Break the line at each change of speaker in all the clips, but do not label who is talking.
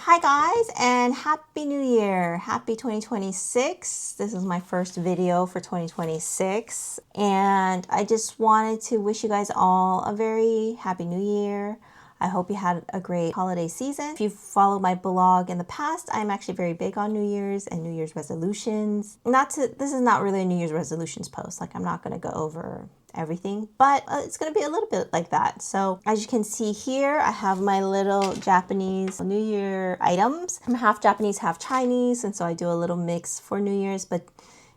Hi guys, and Happy New Year! Happy 2026. This is my first video for 2026, and I just wanted to wish you guys all a very Happy New Year. I hope you had a great holiday season. If you've followed my blog in the past, I'm actually very big on New Year's and New Year's resolutions. This is not really a New Year's resolutions post. Like, I'm not going to go over everything, but it's going to be a little bit like that. So as you can see here, I have my little Japanese New Year items. I'm half Japanese, half Chinese, and so I do a little mix for New Year's, but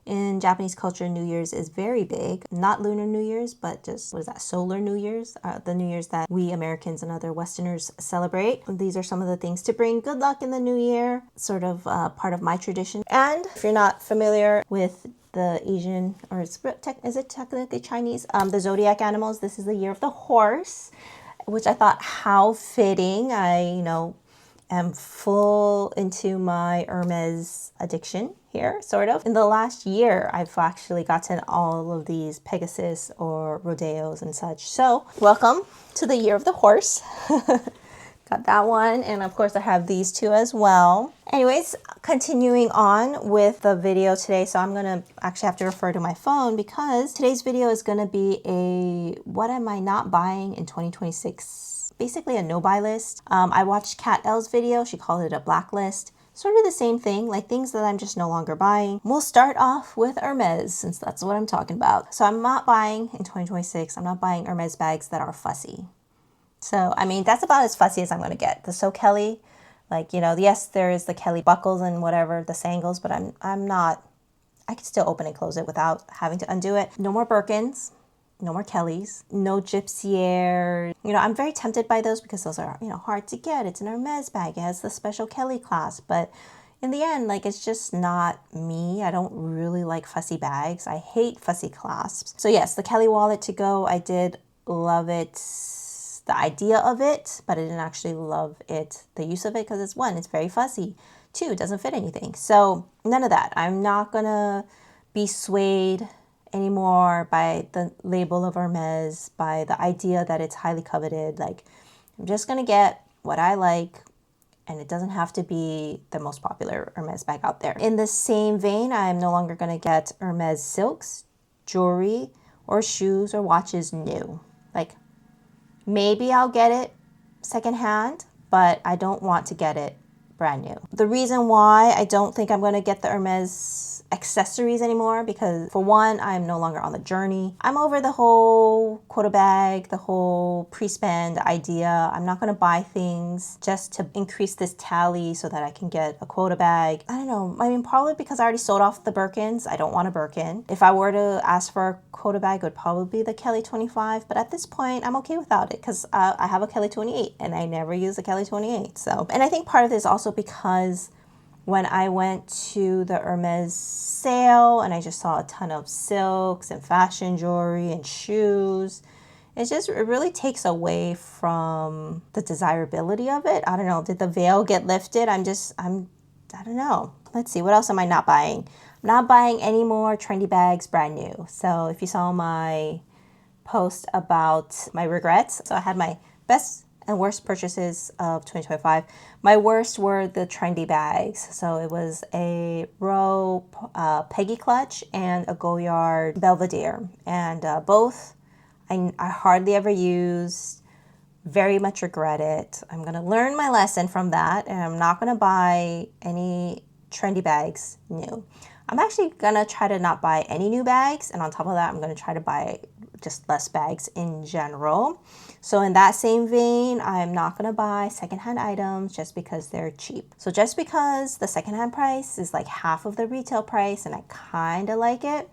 in Japanese culture, New Year's is very big. Not Lunar New Year's, but just, what is that, Solar New Year's? The New Year's that we Americans and other Westerners celebrate. These are some of the things to bring good luck in the new year, sort of part of my tradition. And if you're not familiar with the Asian, or is it technically Chinese, the zodiac animals, this is the year of the horse, which I thought how fitting. I, am full into my Hermes addiction here, sort of. In the last year, I've actually gotten all of these Pegasus or Rodeos and such. So welcome to the year of the horse. Got that one, and of course I have these two as well. Anyways, continuing on with the video today, so I'm gonna actually have to refer to my phone because today's video is gonna be a what am I not buying in 2026? Basically a no-buy list. I watched Kat L's video, she called it a blacklist. Sort of the same thing, like things that I'm just no longer buying. We'll start off with Hermes, since that's what I'm talking about. So I'm not buying in 2026, I'm not buying Hermes bags that are fussy. So, I mean, that's about as fussy as I'm going to get. The So Kelly, like, yes, there is the Kelly buckles and whatever, the sangles, but I'm not, I can still open and close it without having to undo it. No more Birkins, no more Kellys, no Gypsy Air. I'm very tempted by those because those are, hard to get. It's an Hermes bag. It has the special Kelly clasp, but in the end, like, it's just not me. I don't really like fussy bags. I hate fussy clasps. So yes, the Kelly wallet to go, I did love it. The idea of it, but I didn't actually love it, the use of it, because it's very fussy. 2, it doesn't fit anything. So none of that. I'm not gonna be swayed anymore by the label of Hermes, by the idea that it's highly coveted. Like, I'm just gonna get what I like, and it doesn't have to be the most popular Hermes bag out there. In the same vein, I'm no longer gonna get Hermes silks, jewelry, or shoes or watches new. Like, maybe I'll get it secondhand, but I don't want to get it brand new. The reason why I don't think I'm going to get the Hermes accessories anymore, because for one, I'm no longer on the journey. I'm over the whole quota bag, the whole pre-spend idea. I'm not going to buy things just to increase this tally so that I can get a quota bag. I don't know. I mean, probably because I already sold off the Birkins. I don't want a Birkin. If I were to ask for a quota bag, it would probably be the Kelly 25, but at this point, I'm okay without it because I have a Kelly 28 and I never use a Kelly 28. So, and I think part of this also because when I went to the Hermes sale and I just saw a ton of silks and fashion jewelry and shoes, it really takes away from the desirability of it. I don't know. Did the veil get lifted? I don't know. Let's see. What else am I not buying? I'm not buying any more trendy bags brand new. So if you saw my post about my regrets, so I had my best and worst purchases of 2025. My worst were the trendy bags. So it was a Roe Peggy clutch and a Goyard Belvedere. And both I hardly ever used, very much regret it. I'm going to learn my lesson from that, and I'm not going to buy any trendy bags new. I'm actually going to try to not buy any new bags, and on top of that, I'm going to try to buy just less bags in general. So in that same vein, I'm not going to buy secondhand items just because they're cheap. So just because the secondhand price is like half of the retail price and I kind of like it,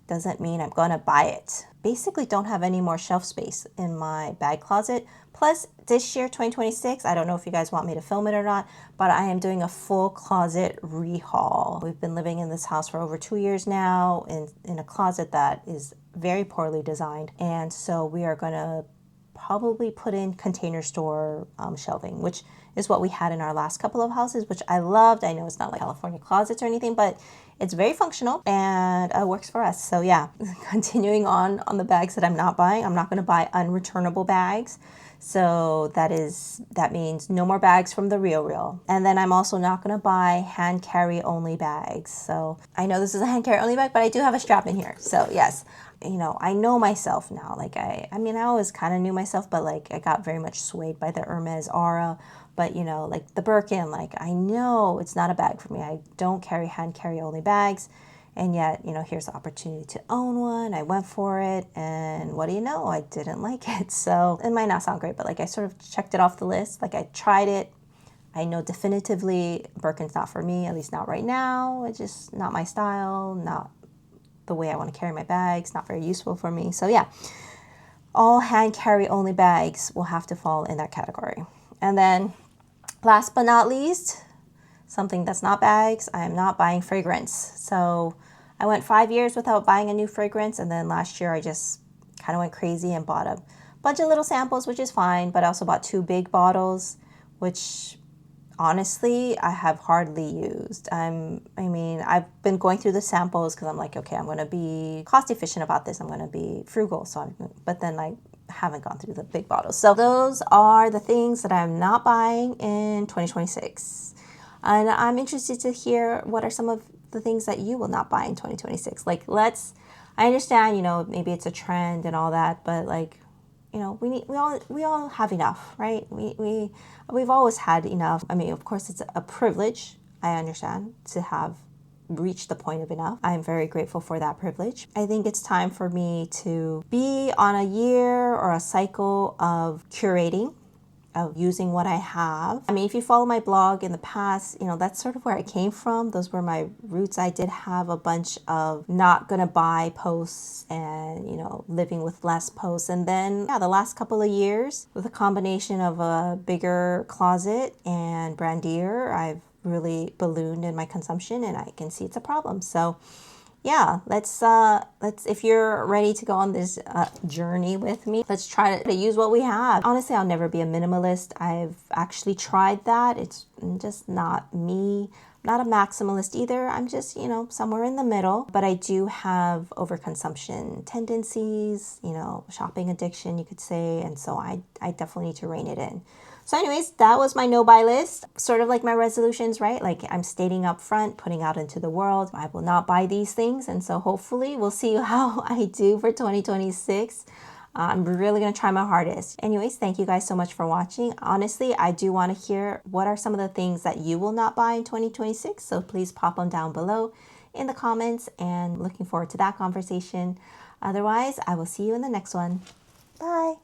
doesn't mean I'm going to buy it. Basically don't have any more shelf space in my bag closet. Plus this year, 2026, I don't know if you guys want me to film it or not, but I am doing a full closet rehaul. We've been living in this house for over 2 years now in a closet that is very poorly designed. And so we are going to probably put in container store shelving, which is what we had in our last couple of houses, which I loved. I know it's not like California closets or anything, but it's very functional and works for us. So yeah, continuing on the bags that I'm not buying, I'm not going to buy unreturnable bags. So that means no more bags from the Real. And then I'm also not going to buy hand carry only bags. So I know this is a hand carry only bag, but I do have a strap in here. So yes, you know, I know myself now. Like I mean, I always kind of knew myself, but like I got very much swayed by the Hermes aura. But you know, like the Birkin, like I know it's not a bag for me. I don't carry hand carry only bags. And yet, you know, here's the opportunity to own one. I went for it, and what do you know? I didn't like it. So it might not sound great, but like I sort of checked it off the list. Like I tried it. I know definitively Birkin's not for me, at least not right now. It's just not my style, not the way I want to carry my bags, not very useful for me. So yeah, all hand carry only bags will have to fall in that category. And then last but not least, something that's not bags, I am not buying fragrance. So I went 5 years without buying a new fragrance, and then last year I just kind of went crazy and bought a bunch of little samples, which is fine, but I also bought 2 big bottles, which honestly I have hardly used. I mean, I've been going through the samples because I'm like, okay, I'm going to be cost efficient about this. I'm going to be frugal. But then I haven't gone through the big bottles. So those are the things that I'm not buying in 2026. And I'm interested to hear what are some of the things that you will not buy in 2026. Like, I understand, you know, maybe it's a trend and all that, but like, you know, we all have enough, right? We've always had enough. I mean, of course, it's a privilege. I understand to have reached the point of enough. I'm very grateful for that privilege. I think it's time for me to be on a year or a cycle of curating, of using what I have. I mean, if you follow my blog in the past, you know, that's sort of where I came from. Those were my roots. I did have a bunch of not gonna buy posts and, you know, living with less posts. And then, yeah, the last couple of years, with a combination of a bigger closet and brandier, I've really ballooned in my consumption, and I can see it's a problem. So yeah, let's if you're ready to go on this journey with me, let's try to use what we have. Honestly, I'll never be a minimalist. I've actually tried that. It's just not me. Not a maximalist either. I'm just, you know, somewhere in the middle. But I do have overconsumption tendencies, you know, shopping addiction, you could say. And so I definitely need to rein it in. So anyways, that was my no buy list. Sort of like my resolutions, right? Like I'm stating up front, putting out into the world, I will not buy these things. And so hopefully we'll see how I do for 2026. I'm really going to try my hardest. Anyways, thank you guys so much for watching. Honestly, I do want to hear what are some of the things that you will not buy in 2026. So please pop them down below in the comments, and looking forward to that conversation. Otherwise, I will see you in the next one. Bye.